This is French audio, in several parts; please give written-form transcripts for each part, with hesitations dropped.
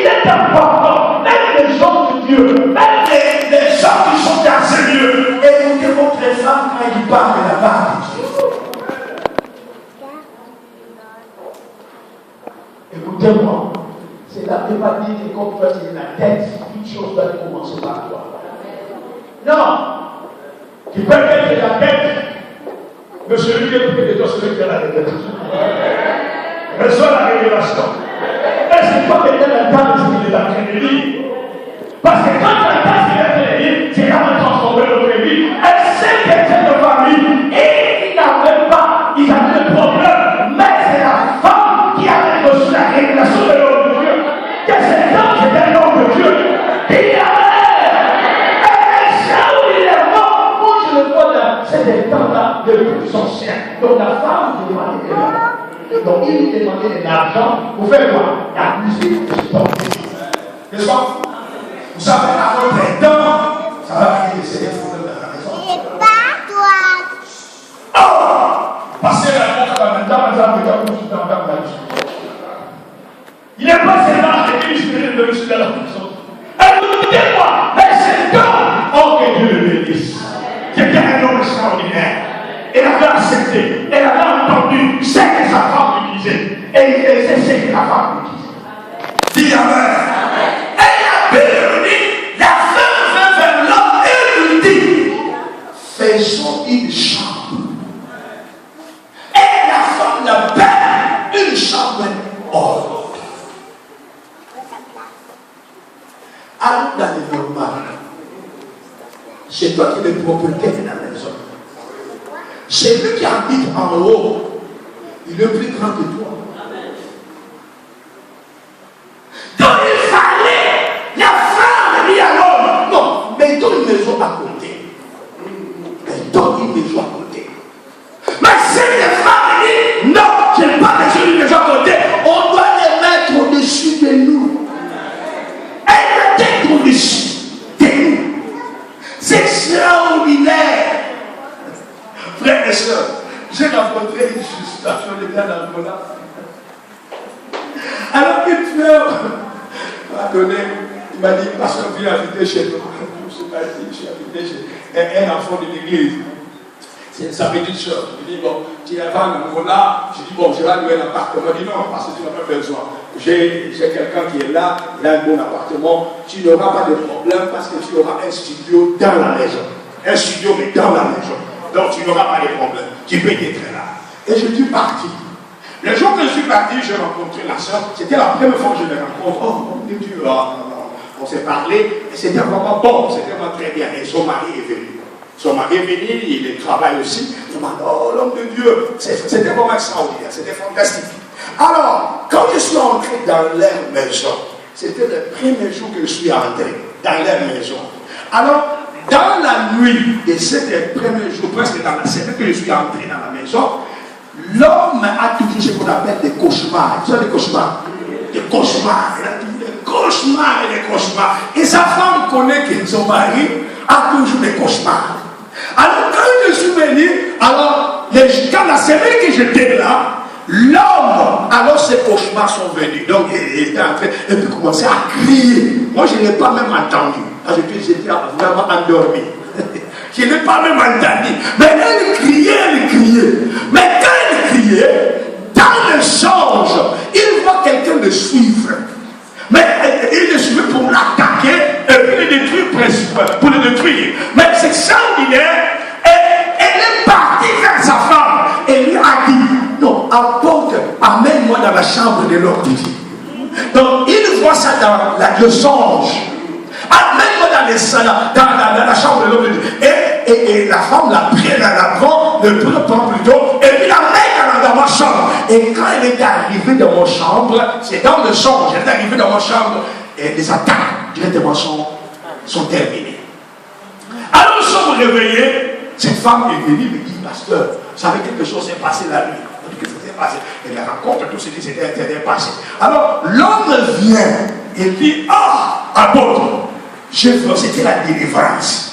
il est important, même les gens de Dieu, même les gens qui sont dans ce lieu, écoutez votre femme quand il parle de la part de Dieu. Écoutez-moi, c'est la pas dire que comme toi c'est la tête, toute chose doit commencer par toi. Non, tu peux être la tête, mais celui qui est plus que toi, celui qui a la tête. Reçois la révélation. Et c'est pas que tu entends ce qu'il est en train de dire. Parce que quand tu entends ce qu'il est en train de dire, c'est quand même transformer notre vie. Elle sait qu'elle est de famille et il n'a même pas, il a de problème. Mais c'est la femme qui a reçu la révélation de l'homme de Dieu. Que cet homme qui est un homme de Dieu. Il a c'est des temps-là de plus anciens. Donc la femme demandait de l'argent. Donc il demandait de l'argent pour faire quoi? La musique de sport. N'est-ce pas? Vous savez, à votre temps, ça va créer des problèmes dans la maison. Et pas toi. Oh! Passez la montre à maintenant, il n'est pas seulement que l'esprit de monsieur de la maison. Écoutez-moi, mais c'est donc, oh que Dieu le bénisse. C'était un homme extraordinaire. Elle avait accepté, elle avait entendu ce que sa femme lui disait. Et c'est ce que la femme lui disait. Dis amen. Elle a béni, la femme vint vers l'homme et lui dit, faisons une chambre. Et la femme l'appelle une chambre or. Alors dans le normal, c'est toi qui es le propriétaire de la maison. C'est lui qui habite en haut. Il est plus grand que toi. Donc il fallait la femme dit à l'homme, non, mettons une maison à côté. Mettons une maison à côté. Mais si les femmes disent, non, je n'ai pas besoin d'une maison à côté, on doit les mettre au-dessus de nous. Elle doit être au-dessus de nous. C'est extraordinaire. Frères et sœurs, j'ai rencontré une situation de bien dans le là. Alors qu'une fleur m'a donné, il m'a dit, pasteur, viens habiter chez nous. Je suis parti, je suis habité chez un enfant de l'église. C'est sa petite soeur. Je dis, bon, tu vas en Angola. Je dis, bon, je vais louer un appartement. Il dit, non, parce que tu n'as pas besoin. J'ai quelqu'un qui est là, il a un bon appartement. Tu n'auras pas de problème parce que tu auras un studio dans la maison. Un studio, mais dans la maison. Donc, tu n'auras pas de problème. Tu peux être là. Et je suis parti. Le jour que je suis parti, j'ai rencontré la soeur. C'était la première fois que je l'ai rencontrée. Oh, mon Dieu, on s'est parlé. Et c'était vraiment bon. C'était vraiment très bien. Et son mari est venu. Son mari est venu, il travaille aussi. Il m'a dit, oh l'homme de Dieu, c'était vraiment extraordinaire, c'était fantastique. Alors, quand je suis entré dans leur maison, c'était le premier jour que je suis entré dans leur maison. Alors, dans la nuit, et c'était le premier jour, presque dans la semaine que je suis entré dans la maison, l'homme a toujours ce qu'on appelle des cauchemars. Tu sais, des cauchemars? Des cauchemars. Il a toujours des cauchemars et des cauchemars. Et sa femme connaît que son mari a toujours des cauchemars. Alors quand je suis venu, alors quand la semaine que j'étais là, l'homme, alors ses cauchemars sont venus. Donc il était en train, et puis commençait à crier. Moi je n'ai pas même entendu. Parce que j'étais vraiment endormi. Je n'ai pas même entendu. Mais elle criait. Mais quand elle criait, dans le songe, il voit quelqu'un le suivre. Mais il le suivait pour l'attaquer et puis le détruire, pour le détruire. Mais c'est extraordinaire. Elle est partie vers sa femme et lui a dit, non, apporte, amène-moi dans la chambre de l'homme de Dieu. Donc il voit ça dans le songe. Amène-moi dans la chambre de l'homme de Dieu. Et la femme la prend plutôt, et puis la met dans ma chambre. Et quand elle est arrivée dans mon chambre, c'est dans le songe, elle est arrivée dans ma chambre, et les attaques directement sont terminées. Alors nous sommes réveillés, cette femme est venue me dit, pasteur, vous savez quelque chose s'est passé la nuit. Qu'est-ce qui s'est passé? Elle raconte tout ce qui s'était passé. Alors l'homme vient et dit, apôtre, c'était la délivrance.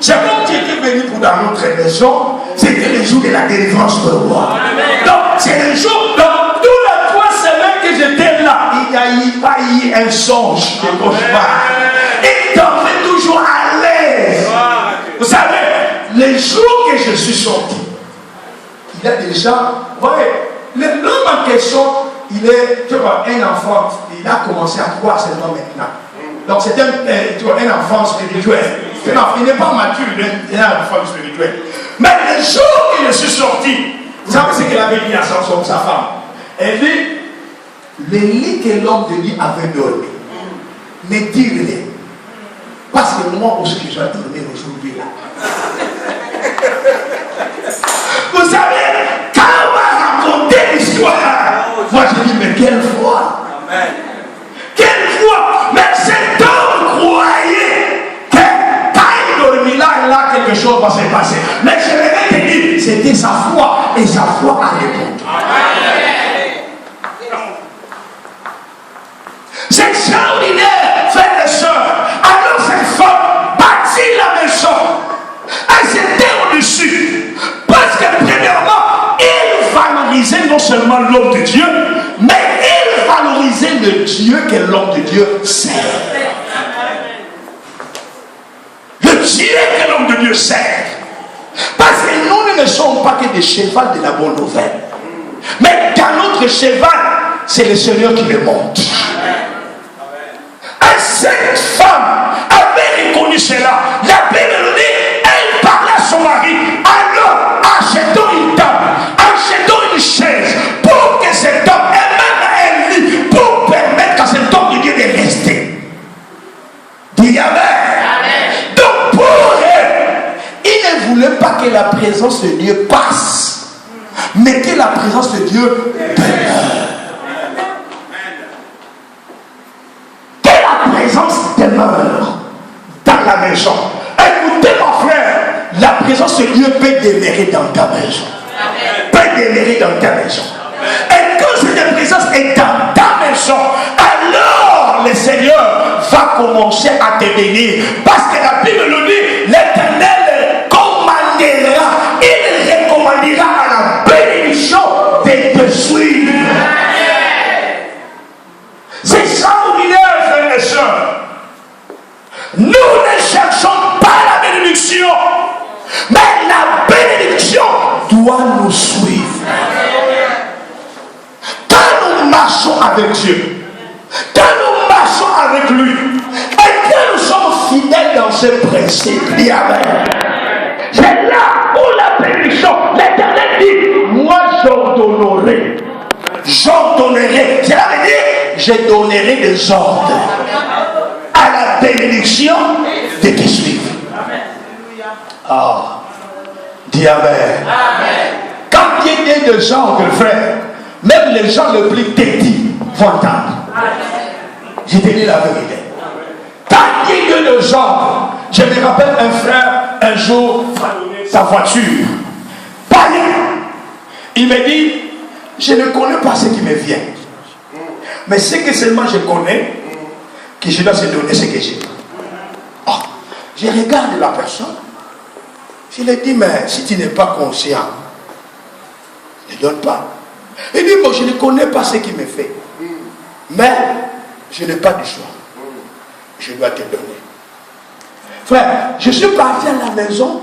C'est comme tu étais venu pour dans notre maison, c'était le jour de la délivrance pour moi. Donc, c'est le jour, dans toutes les 3 semaines que j'étais là, il n'y a pas eu un songe, des cauchemars. Il t'en fait toujours à l'aise. Vous savez, les jours que je suis sorti, il y a des gens, vous voyez, l'homme en question, il est, tu vois, un enfant, il a commencé à croire seulement maintenant. Donc c'est un enfant spirituel. Il n'est pas mature, il est un enfant spirituel. Mais le jour que je suis sorti, vous savez ce qu'elle avait dit à sa femme? Elle dit, le lit que l'homme de Dieu avait donné, ne dis-le. Parce que moi aussi je dois dormir aujourd'hui là. Vous savez, quand on m'a raconté l'histoire, moi je dis, mais quelle foi! Amen. Quelle foi! Mais cet homme croyait que quand il dormit là, quelque chose va se passer. Mais je vais te dire, c'était sa foi, et sa foi a répondu. C'est extraordinaire, frères et sœurs. Alors cette femme bâtit la maison. Elle s'était au-dessus. Parce que premièrement, il valorisait non seulement l'homme de Dieu, mais il valorisait le Dieu que l'homme de Dieu sert. Le Dieu que l'homme de Dieu sert. Parce que nous ne sommes pas que des chevals de la bonne nouvelle. Mais dans notre cheval, c'est le Seigneur qui le monte. Et cette femme avait reconnu cela. La Bible nous dit, elle parlait à son mari. Alors, achetons une table, achetons une chaise pour que cet homme, et même un lit, pour permettre à cet homme de Dieu de rester. Dis Amen. Donc pour elle, il ne voulait pas que la présence de Dieu passe, mais que la présence de Dieu demeure. Demeure dans la maison. Écoutez mon frère, la présence de Dieu peut demeurer dans ta maison. Peut demeurer dans ta maison. Et quand cette présence est dans ta maison, alors le Seigneur va commencer à te bénir. Parce que la Bible nous dit, l'Éternel commandera, il recommandera à la bénédiction de te suivre. C'est extraordinaire, frères et sœurs. Nous ne cherchons pas la bénédiction, mais la bénédiction doit nous suivre. Quand nous marchons avec Dieu, quand nous marchons avec lui, et que nous sommes fidèles dans ses principes, c'est là où la bénédiction, l'Éternel dit, moi j'ordonnerai. J'ordonnerai. Cela veut dire, je donnerai des ordres à la bénédiction de te suivre. Ah, dis Amen. Quand il y a des ordres, frère, même les gens les plus têtis vont entendre. Je te dis la vérité. Quand il y a des ordres, je me rappelle un frère, un jour, sa voiture. Païen. Il me dit, je ne connais pas ce qui me vient. Mais ce que seulement je connais, que je dois se donner ce que j'ai. Oh, je regarde la personne. Je lui dis, mais si tu n'es pas conscient, ne donne pas. Il dit, moi je ne connais pas ce qui me fait. Mais je n'ai pas de choix. Je dois te donner. Frère, je suis parti à la maison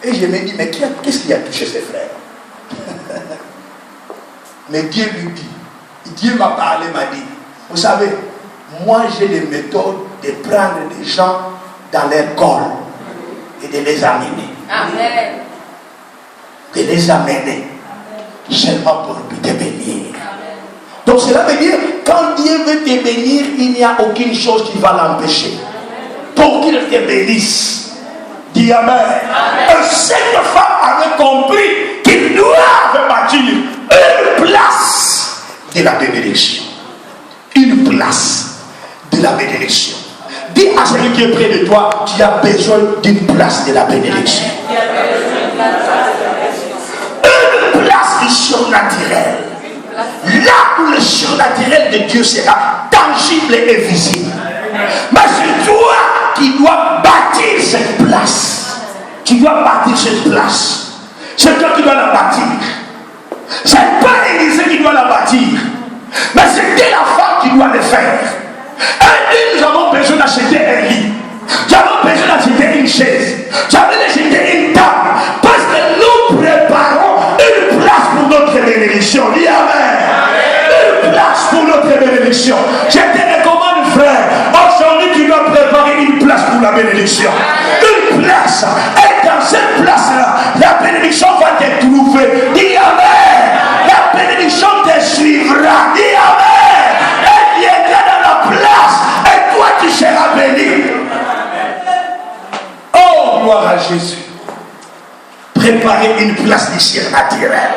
et je me dis, mais qu'est-ce qui a touché ses frères? Mais Dieu lui dit, Dieu m'a parlé, m'a dit, vous savez, moi j'ai des méthodes de prendre des gens dans leur col et de les amener. Amen. De les amener. Amen. Seulement pour te bénir. Amen. Donc cela veut dire, quand Dieu veut te bénir, il n'y a aucune chose qui va l'empêcher. Pour qu'il te bénisse. Dis Amen. Amen. Et cette femme avait compris qu'il doit bâtir une place de la bénédiction. Une place de la bénédiction. Dis à celui qui est près de toi, tu as besoin d'une place de la bénédiction. Une place du surnaturel. Là où le surnaturel de Dieu sera tangible et visible. Mais c'est toi qui dois bâtir cette place. Tu dois bâtir cette place. C'est toi qui dois la bâtir. C'est pas l'Église qui doit la bâtir. Mais c'est la femme qui doit le faire. Elle dit, nous avons besoin d'acheter un lit. Nous avons besoin d'acheter une chaise. Nous avons besoin d'acheter une table. Parce que nous préparons une place pour notre bénédiction. Dis amen. Une place pour notre bénédiction. Je te recommande, frère, aujourd'hui tu dois préparer une place pour la bénédiction. Une place. Et dans cette place-là, la bénédiction va te trouver. Dis amen. La bénédiction te suivra. Dis amen. Elle viendra dans la place. Et toi tu seras béni. Oh, gloire à Jésus. Préparer une place du ciel naturel.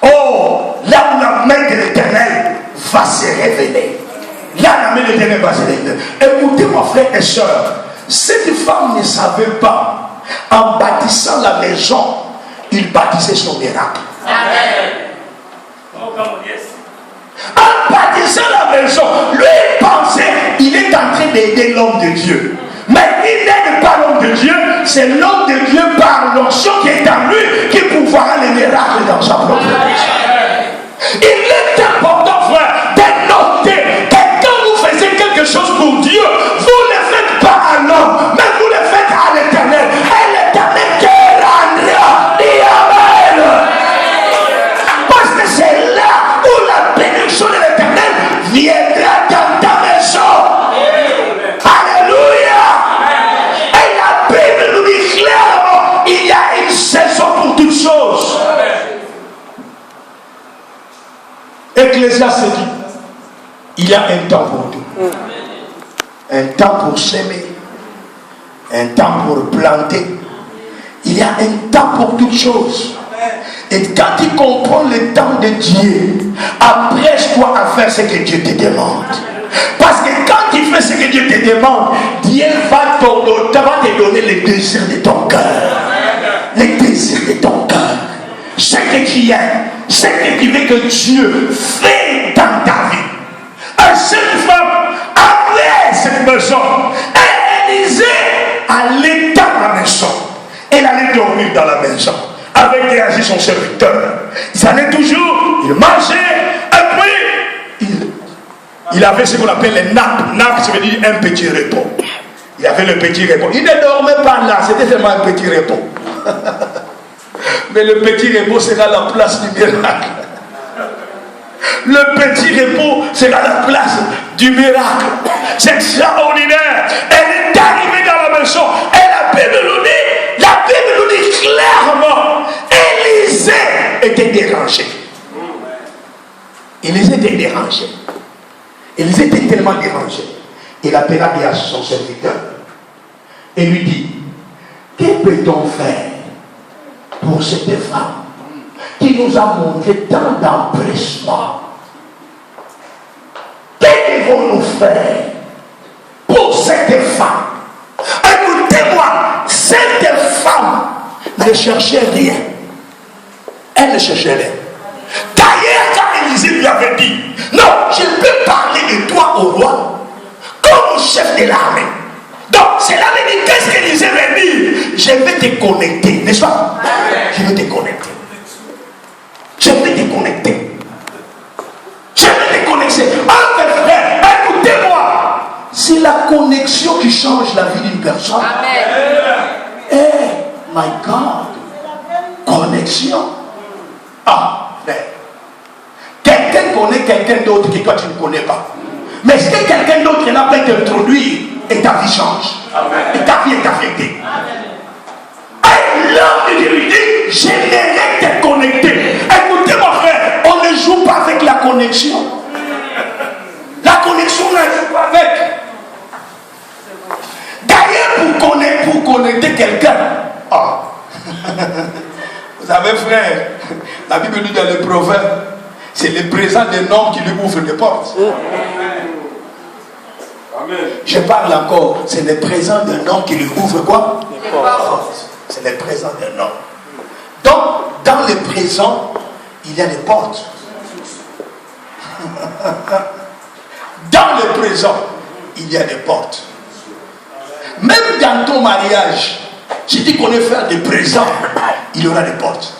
Oh, là où la main de l'Éternel va se révéler. Là, la main de l'Éternel va se révéler. Écoutez, mon frère et soeur, cette femme ne savait pas, en bâtissant la maison, il bâtissait son miracle. Amen. En bâtissant la maison, lui il pensait, il est en train d'aider l'homme de Dieu. Mais il n'aide pas l'homme de Dieu, c'est l'homme de Dieu par l'onction qui est en lui qui pourvoira les miracles dans sa propre vie. Il est important, frère, de noter que quand vous faites quelque chose pour Dieu, vous ne le faites pas à l'homme, mais vous le faites à l'Éternel. Et l'Éternel te rendra. Dis amen. Parce que c'est là où la bénédiction de l'Éternel viendra dans ta maison. Alléluia. Et la Bible nous dit clairement, il y a une saison pour toutes choses. Ecclésiaste dit, il y a un temps pour tout. Un temps pour s'aimer, un temps pour planter. Il y a un temps pour toutes choses. Et quand tu comprends le temps de Dieu, apprête-toi à faire ce que Dieu te demande. Parce que quand tu fais ce que Dieu te demande, Dieu va te donner les désirs de ton cœur. Les désirs de ton cœur. Ce que tu aimes, ce que tu veux que Dieu fait dans ta vie. Et cette femme avait cette maison. Et Élisée allait dans la maison. Elle allait dormir dans la maison. Avec Géasi son serviteur. Ils allaient toujours, ils mangeaient, et puis il avait ce qu'on appelle les nappes. Nappes, ça veut dire un petit repos. Il avait le petit repos. Il ne dormait pas là, c'était seulement un petit repos. Mais le petit repos sera la place du miracle. Le petit repos sera la place du miracle. C'est extraordinaire. Elle est arrivée dans la maison. Et la Bible nous dit clairement, Élisée était dérangé. Élisée était dérangé. Élisée était tellement dérangé. Il appela Géasi son serviteur et lui dit, que peut-on faire pour cette femme qui nous a montré tant d'empressement? Que devons-nous faire pour cette femme? Écoutez-moi, cette femme ne cherchait rien. Elle ne cherchait rien. D'ailleurs, quand Élisée lui avait dit, non, je peux parler de toi au roi comme chef de l'armée. Donc, cela veut dire, qu'est-ce qu'Élisée veut dire? Je vais te connecter, n'est-ce pas? Je vais te connecter. Je vais te connecter. Je vais te connecter. Ah, mes frères, écoutez-moi. C'est la connexion qui change la vie d'une personne. Amen. Eh, my God. Connexion. Ah, frère. Quelqu'un connaît quelqu'un d'autre que toi tu ne connais pas. Mais est-ce que quelqu'un d'autre n'a pas t'introduire et ta vie change? Amen. Et ta vie est affectée. Et l'homme de Dieu lui dit, j'aimerais te connecter. Écoutez mon frère, on ne joue pas avec la connexion. La connexion, on ne joue pas avec. D'ailleurs, pour connecter quelqu'un, oh. Vous savez frère, la Bible dit dans le proverbe, c'est le présent d'un homme qui lui ouvre des portes. Amen. Je parle encore, c'est le présent d'un homme qui lui ouvre quoi? Des portes. C'est le présent d'un homme. Donc, dans le présent, il y a des portes. Dans le présent, il y a des portes. Même dans ton mariage, si tu connais faire des présents, il y aura des portes.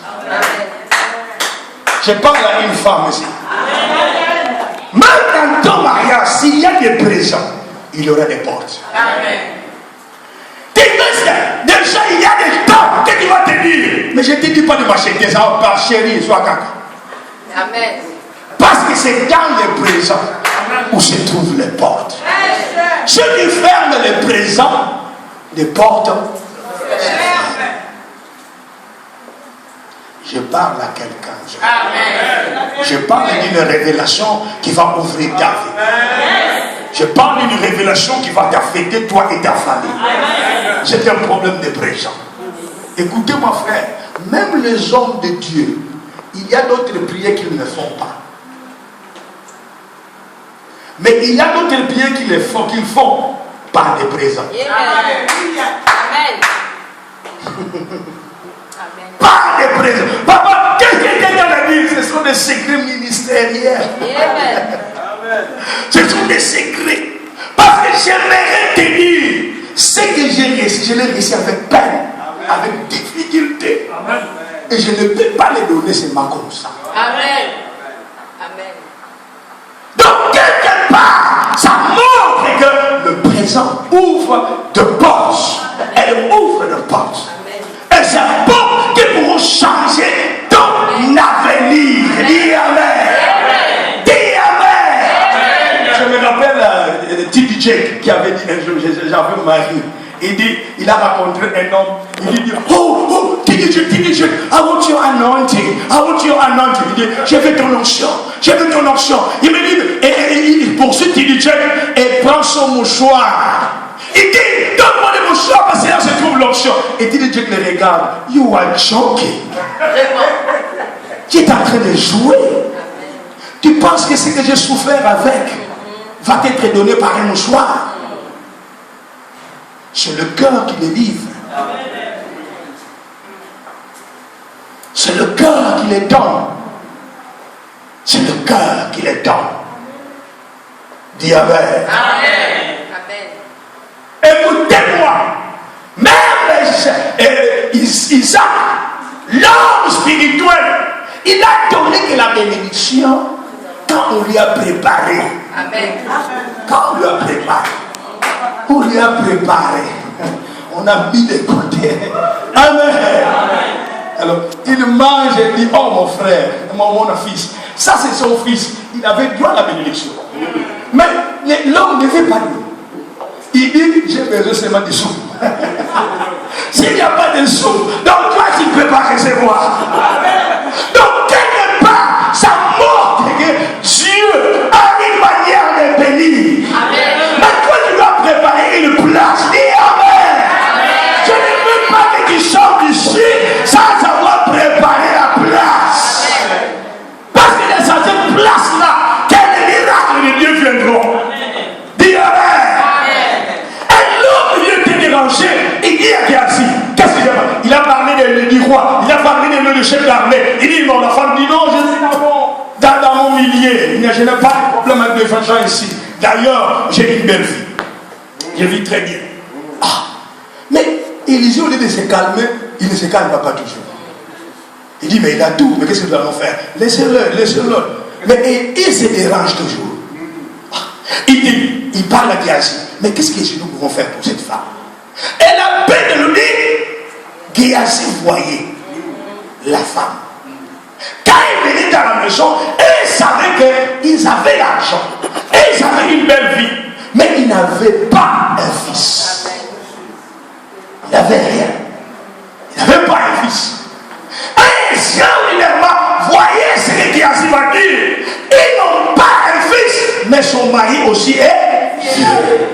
Je parle à une femme ici. Même dans ton mariage, s'il y a est présent, il y aura des portes. Amen. Déjà, il y a des temps que tu vas te dire, mais je ne te dis pas de m'acheter ça, par chérie, soit caca. Amen. Parce que c'est dans le présent où se trouvent les portes. Ceux qui ferment le présent, les portes. Je parle à quelqu'un. Je parle d'une révélation qui va ouvrir ta vie. Je parle d'une révélation qui va t'affecter toi et ta famille. C'est un problème de présent. Écoutez mon frère, même les hommes de Dieu, il y a d'autres prières qu'ils ne font pas. Mais il y a d'autres prières qu'ils font par des présents. Amen. Par des présents. Papa, qu'est-ce que quelqu'un a dit? Ce sont des secrets ministériels. Ce sont des secrets. Parce que j'aimerais te dire, ce que j'ai reçu, je l'ai reçu avec peine, avec difficulté. Amen. Et je ne peux pas les donner seulement comme ça. Amen. Amen. Donc, quelque part, ça montre que le présent ouvre de portes. Elle ouvre de portes. Et c'est portes qui pourront changer ton avenir. Dis Amen. Dis Amen. Je me rappelle T.D. Jakes qui avait dit un jour, j'avais un mari. Il dit, il a rencontré un homme. Il dit, oh, T.D. Jakes, I want your anointing. I want your anointing. Il dit, je veux ton onction. Je veux ton onction. Il me dit, et il poursuit T.D. Jakes et prend son mouchoir. Il dit, donne-moi le mouchoir parce que là se trouve l'onction. Et T.D. Jakes le regarde. You are joking. Tu es en train de jouer. Tu penses que ce que j'ai souffert avec va t'être donné par un mouchoir? C'est le cœur qui les livre. C'est le cœur qui les donne. C'est le cœur qui les donne. Dis Amen. Écoutez-moi. Même Isaac, l'homme spirituel, il a donné que la bénédiction quand on lui a préparé. Amen. Quand on lui a préparé. On lui a préparé. On a mis de côté. Amen. Alors, il mange et dit, oh mon frère, mon fils. Ça c'est son fils. Il avait droit à la bénédiction. Mais l'homme ne veut pas lui. Il dit, j'ai besoin seulement de sous. S'il n'y a pas de sous, donc toi tu ne peux pas recevoir. Donc quelque part, ça montre que Dieu a une manière de bénir. Mais toi tu dois préparer une place. Dis Amen. Je ne veux pas que tu sortes d'ici sans avoir préparé la place. Parce que dans cette place-là, quel miracle de Dieu viendront. Dis Amen. Et l'homme vient te déranger. Il dit à Géasi, qu'est-ce qu'il a fait? Il a parlé du roi, il a parlé de le chef d'armée. Il dit non, la femme dit non, je suis dans mon milieu. Je n'ai pas de problème avec les gens ici. D'ailleurs, j'ai une belle vie. Je vis très bien. Ah, mais Élisée, au lieu de se calmer, il ne se calme pas toujours. Il dit, mais il a tout, mais qu'est-ce que nous allons faire? Laissez-le, laissez-le. Mais il se dérange toujours. Ah, il dit, il parle à Géasi, mais qu'est-ce que nous pouvons faire pour cette femme? Et la paix de lui dit, Géasi voyait la femme. Quand il venait dans la maison, ils savaient qu'ils avaient l'argent. Et ils avaient une belle vie. Mais ils n'avaient pas un fils. Il n'avait rien. Il n'avait pas un fils. Et extraordinairement, voyez ce que Géasi va dire. Ils n'ont pas un fils, mais son mari aussi est vieux.